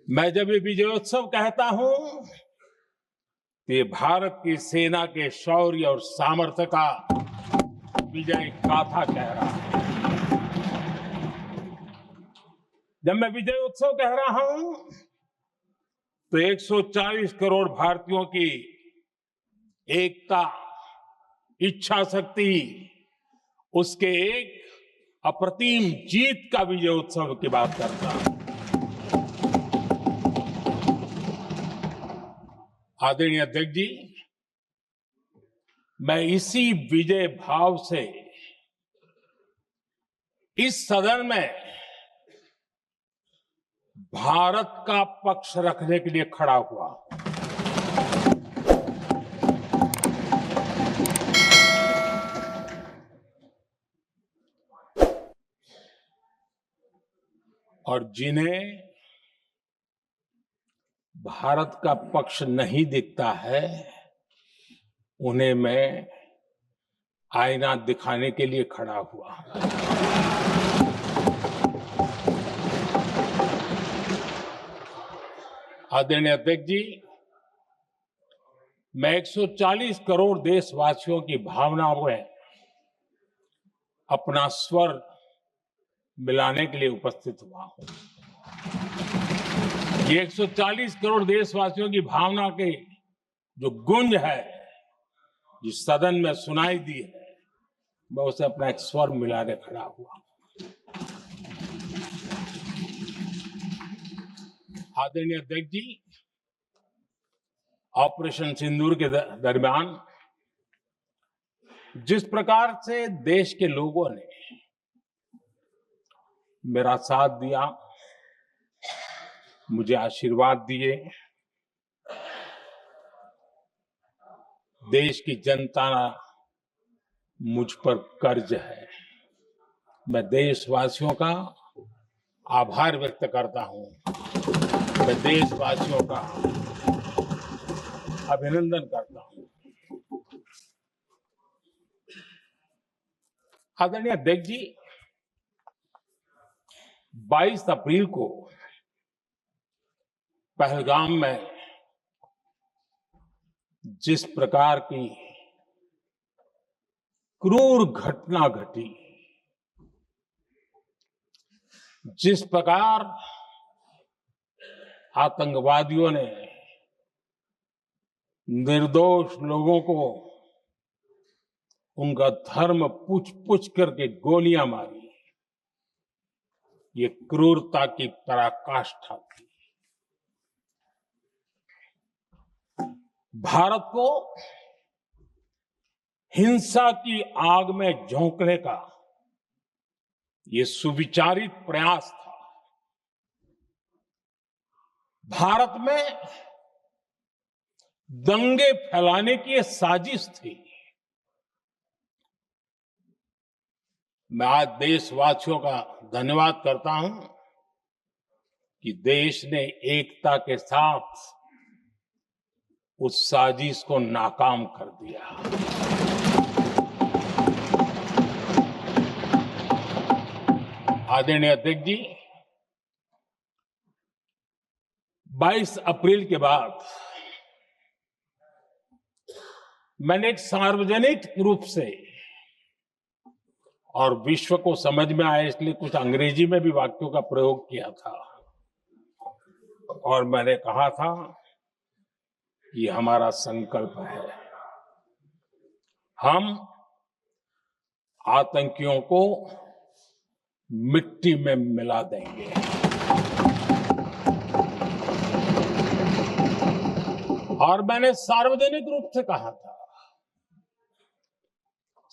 मैं जब ये विजयोत्सव कहता हूं तो ये भारत की सेना के शौर्य और सामर्थ्य का विजय गाथा कह रहा है। जब मैं विजयोत्सव कह रहा हूं तो 140 करोड़ भारतीयों की एकता, इच्छा शक्ति, उसके एक अप्रतिम जीत का विजयोत्सव की बात करता हूं। आदरणीय अध्यक्ष जी, मैं इसी विजय भाव से इस सदन में भारत का पक्ष रखने के लिए खड़ा हुआ। और जिन्हें भारत का पक्ष नहीं दिखता है, उन्हें मैं आईना दिखाने के लिए खड़ा हुआ। आदरणीय अध्यक्ष जी, मैं 140 करोड़ देशवासियों की भावनाओं में अपना स्वर मिलाने के लिए उपस्थित हुआ हूं। ये 140 करोड़ देशवासियों की भावना के जो गूंज है, जिस सदन में सुनाई दी है, मैं उसे अपना एक स्वर मिलाने खड़ा हुआ। आदरणीय अध्यक्ष जी, ऑपरेशन सिंदूर के दरमियान जिस प्रकार से देश के लोगों ने मेरा साथ दिया, मुझे आशीर्वाद दिए, देश की जनता मुझ पर कर्ज है। मैं देशवासियों का आभार व्यक्त करता हूं। मैं देशवासियों का अभिनंदन करता हूं। आदरणीय अध्यक्ष जी, 22 अप्रैल को पहलगाम में जिस प्रकार की क्रूर घटना घटी, जिस प्रकार आतंकवादियों ने निर्दोष लोगों को उनका धर्म पूछ पूछ करके गोलियां मारी, ये क्रूरता की पराकाष्ठा थी। भारत को हिंसा की आग में झोंकने का ये सुविचारित प्रयास था। भारत में दंगे फैलाने की ये साजिश थी। मैं आज देशवासियों का धन्यवाद करता हूं कि देश ने एकता के साथ उस साजिश को नाकाम कर दिया। आदरणीय अध्यक्ष जी, 22 अप्रैल के बाद मैंने एक सार्वजनिक रूप से, और विश्व को समझ में आए इसलिए कुछ अंग्रेजी में भी वाक्यों का प्रयोग किया था, और मैंने कहा था ये हमारा संकल्प है, हम आतंकियों को मिट्टी में मिला देंगे। और मैंने सार्वजनिक रूप से कहा था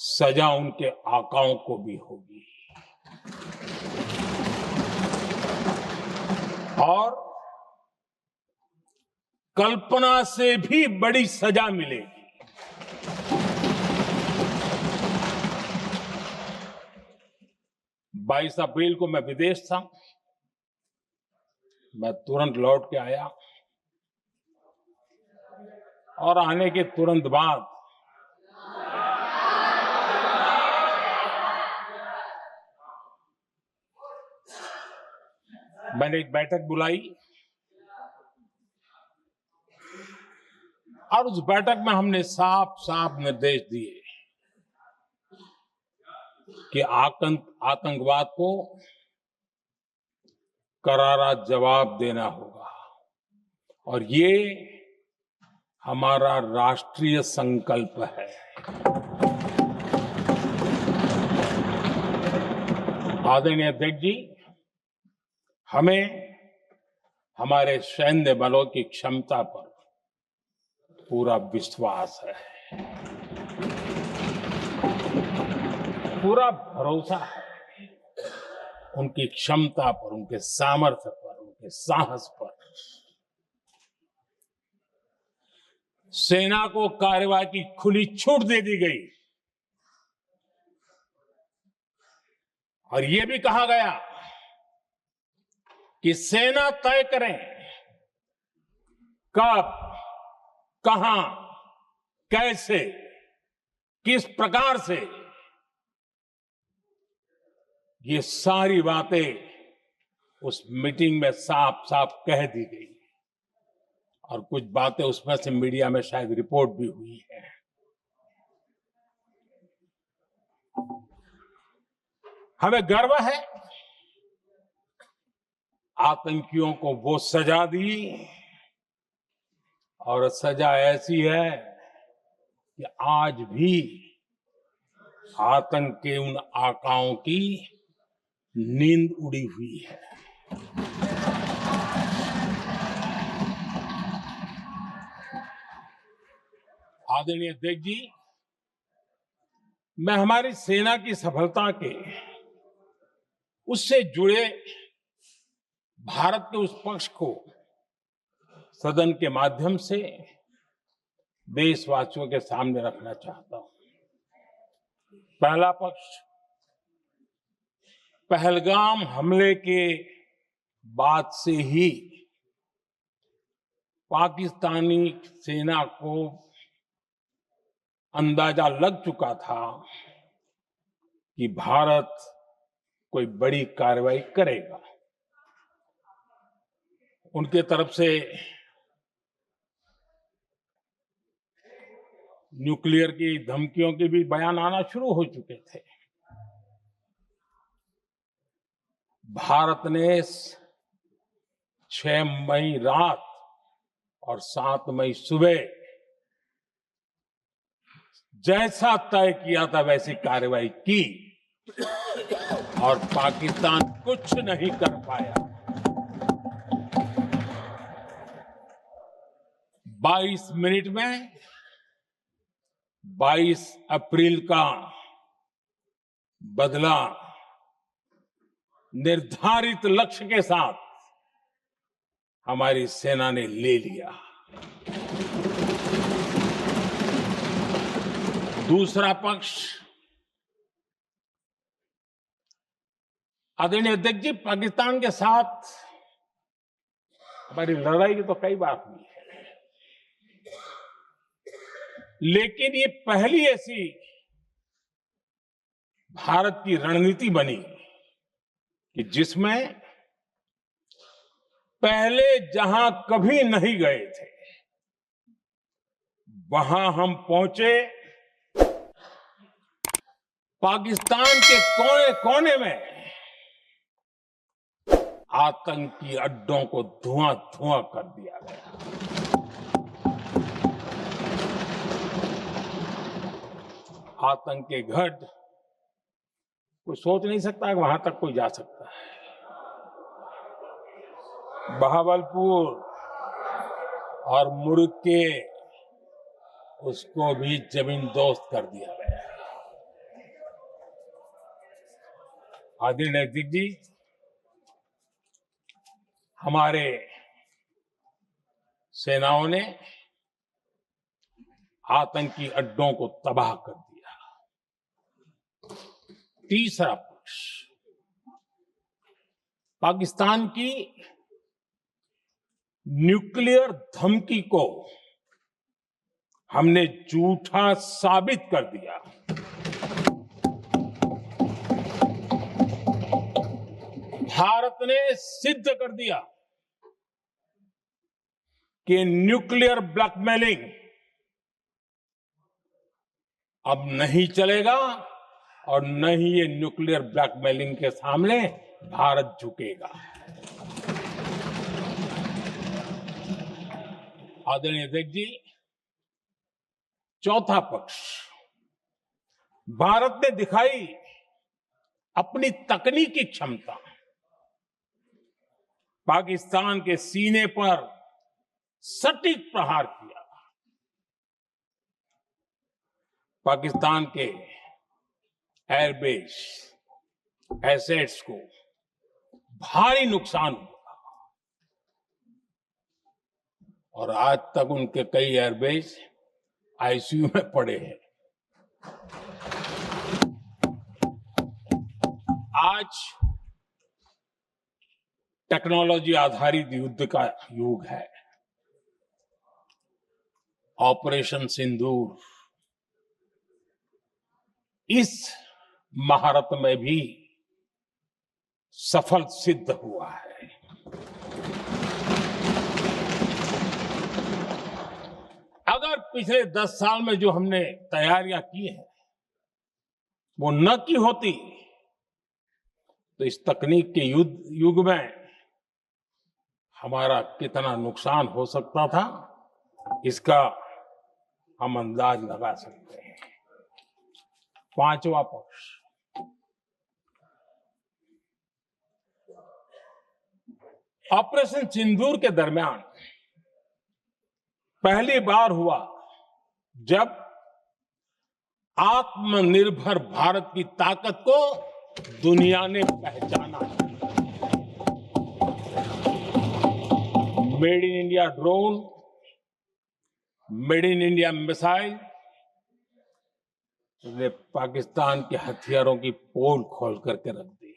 सजा उनके आकाओं को भी होगी, और कल्पना से भी बड़ी सजा मिलेगी। बाईस अप्रैल को मैं विदेश था, मैं तुरंत लौट के आया, और आने के तुरंत बाद मैंने एक बैठक बुलाई और उस बैठक में हमने साफ साफ निर्देश दिए कि आतंकवाद को करारा जवाब देना होगा और ये हमारा राष्ट्रीय संकल्प है। आदरणीय अध्यक्ष जी, हमें हमारे सैन्य बलों की क्षमता पर पूरा विश्वास है, पूरा भरोसा है उनकी क्षमता पर, उनके सामर्थ्य पर, उनके साहस पर। सेना को कार्रवाई की खुली छूट दे दी गई और यह भी कहा गया कि सेना तय करें कब, कहां, कैसे, किस प्रकार से। ये सारी बातें उस मीटिंग में साफ साफ कह दी गई और कुछ बातें उसमें से मीडिया में शायद रिपोर्ट भी हुई है। हमें गर्व है आतंकियों को वो सजा दी और सजा ऐसी है कि आज भी आतंक के उन आकाओं की नींद उड़ी हुई है। आदरणीय अध्यक्ष जी, मैं हमारी सेना की सफलता के उससे जुड़े भारत के उस पक्ष को सदन के माध्यम से देशवासियों के सामने रखना चाहता हूं। पहला पक्ष, पहलगाम हमले के बाद से ही पाकिस्तानी सेना को अंदाजा लग चुका था कि भारत कोई बड़ी कार्रवाई करेगा। उनके तरफ से न्यूक्लियर की धमकियों के भी बयान आना शुरू हो चुके थे। भारत ने 6 मई रात और 7 मई सुबह जैसा तय किया था वैसी कार्रवाई की और पाकिस्तान कुछ नहीं कर पाया। 22 मिनट में 22 अप्रैल का बदला निर्धारित लक्ष्य के साथ हमारी सेना ने ले लिया। दूसरा पक्ष, आदरणीय अध्यक्ष जी, पाकिस्तान के साथ हमारी लड़ाई की तो कई बार हुई है, लेकिन ये पहली ऐसी भारत की रणनीति बनी कि जिसमें पहले जहां कभी नहीं गए थे वहां हम पहुंचे। पाकिस्तान के कोने कोने में आतंकी अड्डों को धुआं धुआं कर दिया गया। आतंक के गढ़ कोई सोच नहीं सकता कि वहां तक कोई जा सकता है। बहावलपुर और मुर्गे उसको भी जमीन दोस्त कर दिया गया। आदरणीय अध्यक्ष जी, हमारे सेनाओं ने आतंकी अड्डों को तबाह कर दिया। तीसरा पक्ष, पाकिस्तान की न्यूक्लियर धमकी को हमने झूठा साबित कर दिया। भारत ने सिद्ध कर दिया कि न्यूक्लियर ब्लैकमेलिंग अब नहीं चलेगा और न ही ये न्यूक्लियर ब्लैकमेलिंग के सामने भारत झुकेगा। आदरणीय अध्यक्ष जी, चौथा पक्ष, भारत ने दिखाई अपनी तकनीकी क्षमता। पाकिस्तान के सीने पर सटीक प्रहार किया। पाकिस्तान के एयरबेस एसेट्स को भारी नुकसान हुआ और आज तक उनके कई एयरबेस आईसीयू में पड़े हैं। आज टेक्नोलॉजी आधारित युद्ध का युग है। ऑपरेशन सिंदूर इस महारत में भी सफल सिद्ध हुआ है। अगर पिछले 10 साल में जो हमने तैयारियां की हैं वो न की होती तो इस तकनीक के युग में हमारा कितना नुकसान हो सकता था, इसका हम अंदाज लगा सकते हैं। पांचवा पक्ष, ऑपरेशन सिंदूर के दरमियान पहली बार हुआ जब आत्मनिर्भर भारत की ताकत को दुनिया ने पहचाना। Made in India drone, made in India missile ने पाकिस्तान के हथियारों की पोल खोल करके रख दी।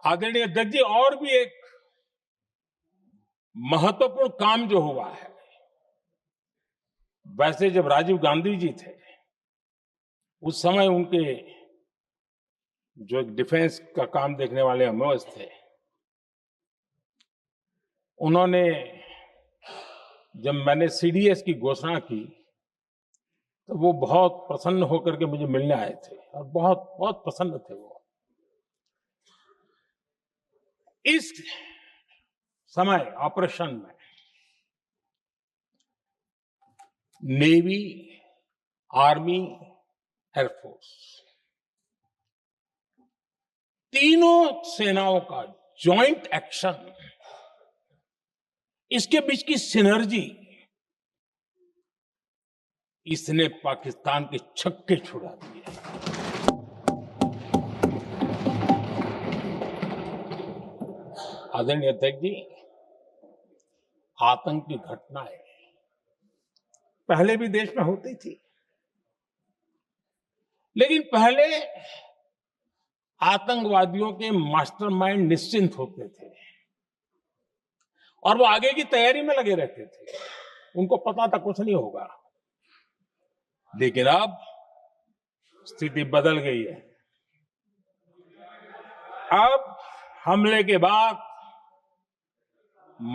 आदरणीय अध्यक्ष जी, और भी एक महत्वपूर्ण काम जो हुआ है, वैसे जब राजीव गांधी जी थे उस समय उनके जो एक डिफेंस का काम देखने वाले अमोस थे, उन्होंने जब मैंने सीडीएस की घोषणा की तो वो बहुत प्रसन्न होकर के मुझे मिलने आए थे और बहुत बहुत प्रसन्न थे वो। इस समय ऑपरेशन में नेवी, आर्मी, एयरफोर्स तीनों सेनाओं का जॉइंट एक्शन, इसके बीच की सिनर्जी, इसने पाकिस्तान के छक्के छुड़ा दिए। आदरणीय अध्यक्ष जी, आतंक की घटनाएं पहले भी देश में होती थी, लेकिन पहले आतंकवादियों के मास्टरमाइंड निश्चिंत होते थे और वो आगे की तैयारी में लगे रहते थे, उनको पता था कुछ नहीं होगा। लेकिन अब स्थिति बदल गई है। अब हमले के बाद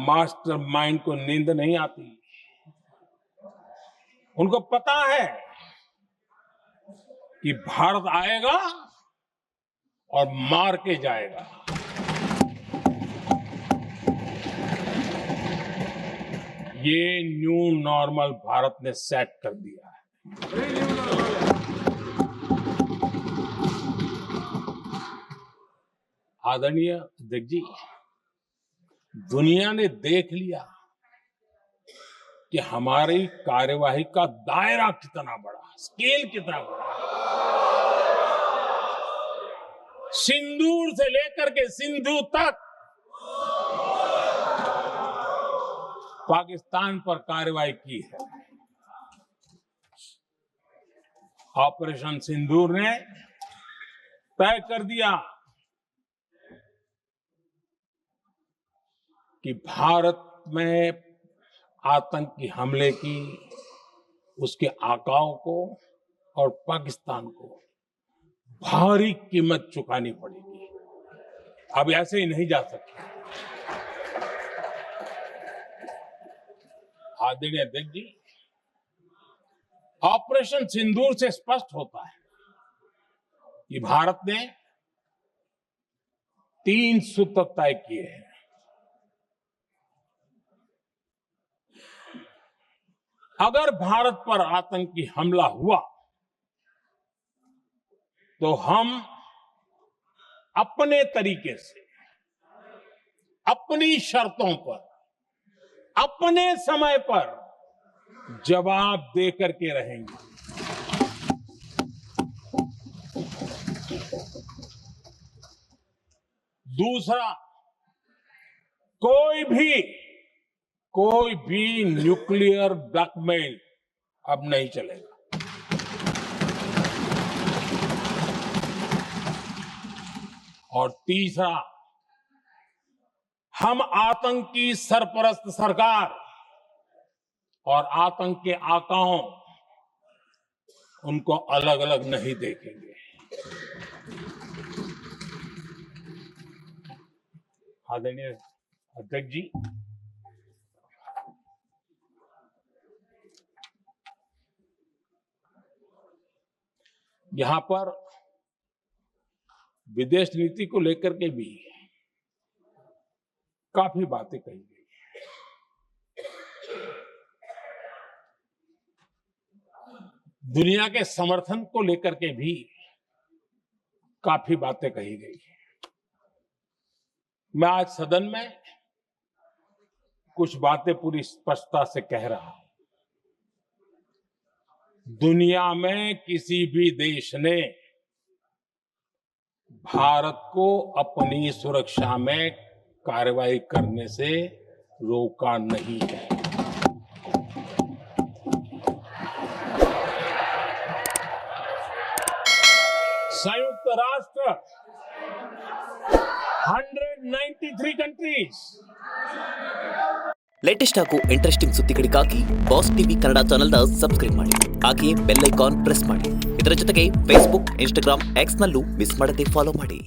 मास्टरमाइंड को नींद नहीं आती। उनको पता है कि भारत आएगा और मार के जाएगा। ये न्यू नॉर्मल भारत ने सेट कर दिया है। आदरणीय अध्यक्ष जी, दुनिया ने देख लिया कि हमारी कार्यवाही का दायरा कितना बड़ा, स्केल कितना बड़ा। सिंदूर से लेकर के सिंधु तक पाकिस्तान पर कार्रवाई की है। ऑपरेशन सिंदूर ने तय कर दिया कि भारत में आतंकी हमले की, उसके आकाओं को और पाकिस्तान को भारी कीमत चुकानी पड़ेगी। अब ऐसे ही नहीं जा सकते। आदरणीय अध्यक्ष जी, ऑपरेशन सिंदूर से स्पष्ट होता है कि भारत ने 3 सूत्र तय किए हैं। अगर भारत पर आतंकी हमला हुआ तो हम अपने तरीके से, अपनी शर्तों पर, अपने समय पर जवाब दे करके रहेंगे। दूसरा, कोई भी न्यूक्लियर ब्लैकमेल अब नहीं चलेगा। और तीसरा, हम आतंकी सरपरस्त सरकार और आतंक के आकाओं उनको अलग अलग नहीं देखेंगे। आदरणीय अध्यक्ष जी, यहां पर विदेश नीति को लेकर के भी काफी बातें कही गई। दुनिया के समर्थन को लेकर के भी काफी बातें कही गई। मैं आज सदन में कुछ बातें पूरी स्पष्टता से कह रहा हूं। दुनिया में किसी भी देश ने भारत को अपनी सुरक्षा में कार्रवाई करने से रोका नहीं है। संयुक्त राष्ट्र 193 ಕಂಟ್ರೀಸ್ ಲೇಟೆಸ್ಟ್ ಹಾಗೂ ಇಂಟ್ರೆಸ್ಟಿಂಗ್ ಸುದ್ದಿಗಳಿಗಾಗಿ ಬಾಸ್ ಟಿವಿ ಕನ್ನಡ ಚಾನೆಲ್ನ ಸಬ್ಸ್ಕ್ರೈಬ್ ಮಾಡಿ. ಹಾಗೆಯೇ ಬೆಲ್ ಐಕಾನ್ ಪ್ರೆಸ್ ಮಾಡಿ. ಇದರ ಜೊತೆಗೆ ಫೇಸ್ಬುಕ್, ಇನ್ಸ್ಟಾಗ್ರಾಮ್, ಎಕ್ಸ್ ನಲ್ಲೂ ಮಿಸ್ ಮಾಡದೆ ಫಾಲೋ ಮಾಡಿ.